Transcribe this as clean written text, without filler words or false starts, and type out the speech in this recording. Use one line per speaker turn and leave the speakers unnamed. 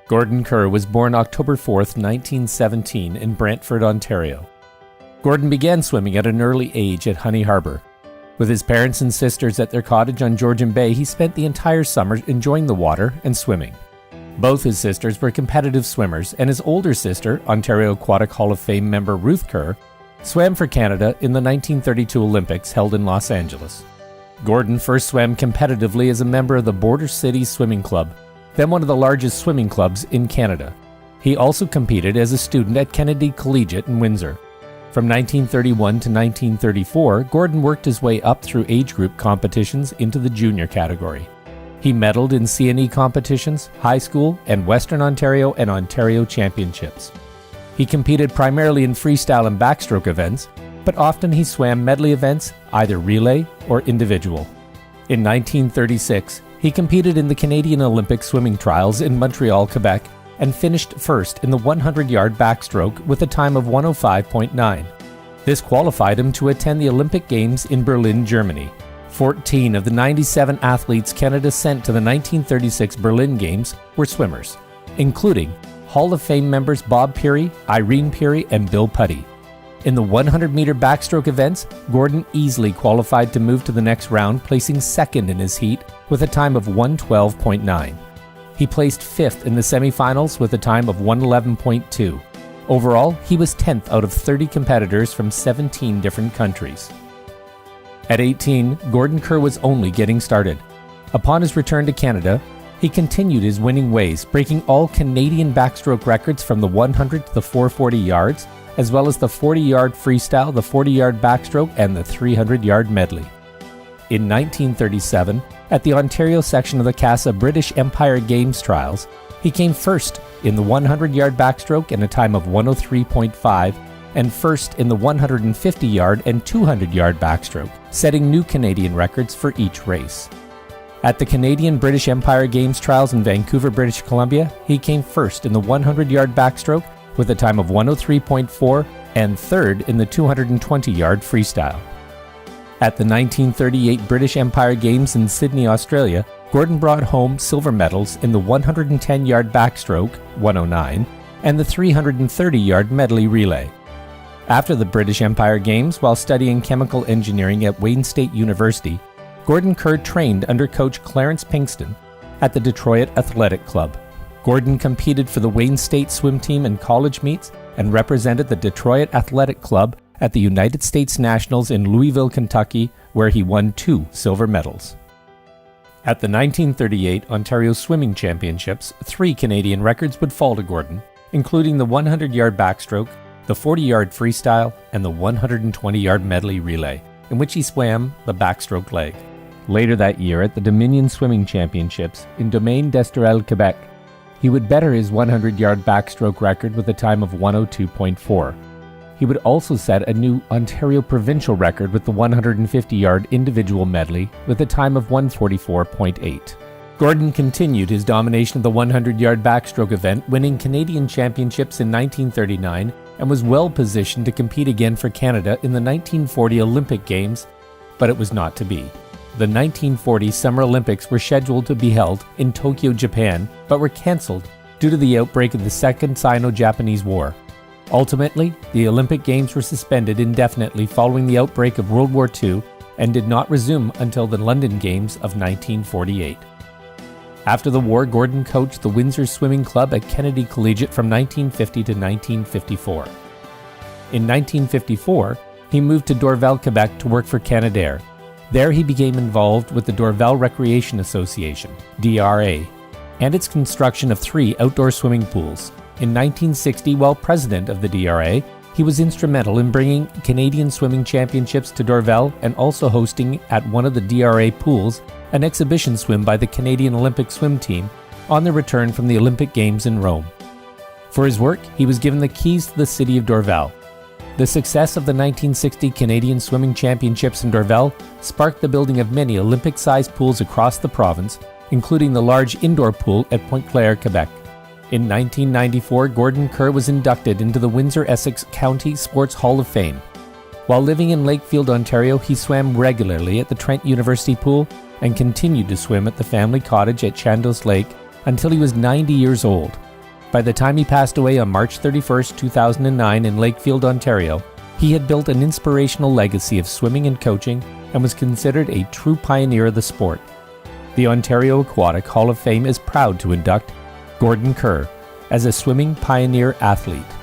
Gordon Kerr was born October 4, 1917 in Brantford, Ontario. Gordon began swimming at an early age at Honey Harbour. With his parents and sisters at their cottage on Georgian Bay, he spent the entire summer enjoying the water and swimming. Both his sisters were competitive swimmers, and his older sister, Ontario Aquatic Hall of Fame member Ruth Kerr, swam for Canada in the 1932 Olympics held in Los Angeles. Gordon first swam competitively as a member of the Border City Swimming Club, then one of the largest swimming clubs in Canada. He also competed as a student at Kennedy Collegiate in Windsor. From 1931 to 1934, Gordon worked his way up through age group competitions into the junior category. He medaled in CNE competitions, high school, and Western Ontario and Ontario championships. He competed primarily in freestyle and backstroke events, but often he swam medley events, either relay or individual. In 1936, he competed in the Canadian Olympic swimming trials in Montreal, Quebec, and finished first in the 100-yard backstroke with a time of 105.9. This qualified him to attend the Olympic Games in Berlin, Germany. 14 of the 97 athletes Canada sent to the 1936 Berlin Games were swimmers, including Hall of Fame members Bob Peary, Irene Peary, and Bill Putty. In the 100-meter backstroke events, Gordon easily qualified to move to the next round, placing second in his heat with a time of 112.9. He placed fifth in the semifinals with a time of 111.2. Overall, he was 10th out of 30 competitors from 17 different countries. At 18, Gordon Kerr was only getting started. Upon his return to Canada, he continued his winning ways, breaking all Canadian backstroke records from the 100 to the 440 yards, as well as the 40-yard freestyle, the 40-yard backstroke, and the 300-yard medley. In 1937, at the Ontario section of the CASA British Empire Games trials, he came first in the 100-yard backstroke in a time of 103.5 and first in the 150-yard and 200-yard backstroke, setting new Canadian records for each race. At the Canadian British Empire Games trials in Vancouver, British Columbia, he came first in the 100-yard backstroke with a time of 103.4 and third in the 220-yard freestyle. At the 1938 British Empire Games in Sydney, Australia, Gordon brought home silver medals in the 110-yard backstroke, 109, and the 330-yard medley relay. After the British Empire Games, while studying chemical engineering at Wayne State University, Gordon Kerr trained under coach Clarence Pinkston at the Detroit Athletic Club. Gordon competed for the Wayne State swim team in college meets and represented the Detroit Athletic Club at the United States Nationals in Louisville, Kentucky, where he won 2 silver medals. At the 1938 Ontario Swimming Championships, 3 Canadian records would fall to Gordon, including the 100-yard backstroke, the 40-yard freestyle, and the 120-yard medley relay, in which he swam the backstroke leg. Later that year, at the Dominion Swimming Championships in Domaine d'Esterel, Quebec, he would better his 100-yard backstroke record with a time of 102.4. He would also set a new Ontario provincial record with the 150-yard individual medley with a time of 144.8. Gordon continued his domination of the 100-yard backstroke event, winning Canadian championships in 1939, and was well positioned to compete again for Canada in the 1940 Olympic Games, but it was not to be. The 1940 Summer Olympics were scheduled to be held in Tokyo, Japan, but were cancelled due to the outbreak of the Second Sino-Japanese War. Ultimately, the Olympic Games were suspended indefinitely following the outbreak of World War II and did not resume until the London Games of 1948. After the war, Gordon coached the Windsor Swimming Club at Kennedy Collegiate from 1950 to 1954. In 1954, he moved to Dorval, Quebec to work for Canadair. There he became involved with the Dorval Recreation Association, DRA, and its construction of 3 outdoor swimming pools. In 1960, while president of the DRA, he was instrumental in bringing Canadian swimming championships to Dorval and also hosting at one of the DRA pools an exhibition swim by the Canadian Olympic swim team on their return from the Olympic Games in Rome. For his work, he was given the keys to the city of Dorval. The success of the 1960 Canadian Swimming Championships in Dorval sparked the building of many Olympic-sized pools across the province, including the large indoor pool at Pointe-Claire, Quebec. In 1994, Gordon Kerr was inducted into the Windsor-Essex County Sports Hall of Fame. While living in Lakefield, Ontario, he swam regularly at the Trent University Pool and continued to swim at the family cottage at Chandos Lake until he was 90 years old. By the time he passed away on March 31, 2009 in Lakefield, Ontario, he had built an inspirational legacy of swimming and coaching and was considered a true pioneer of the sport. The Ontario Aquatic Hall of Fame is proud to induct Gordon Kerr as a swimming pioneer athlete.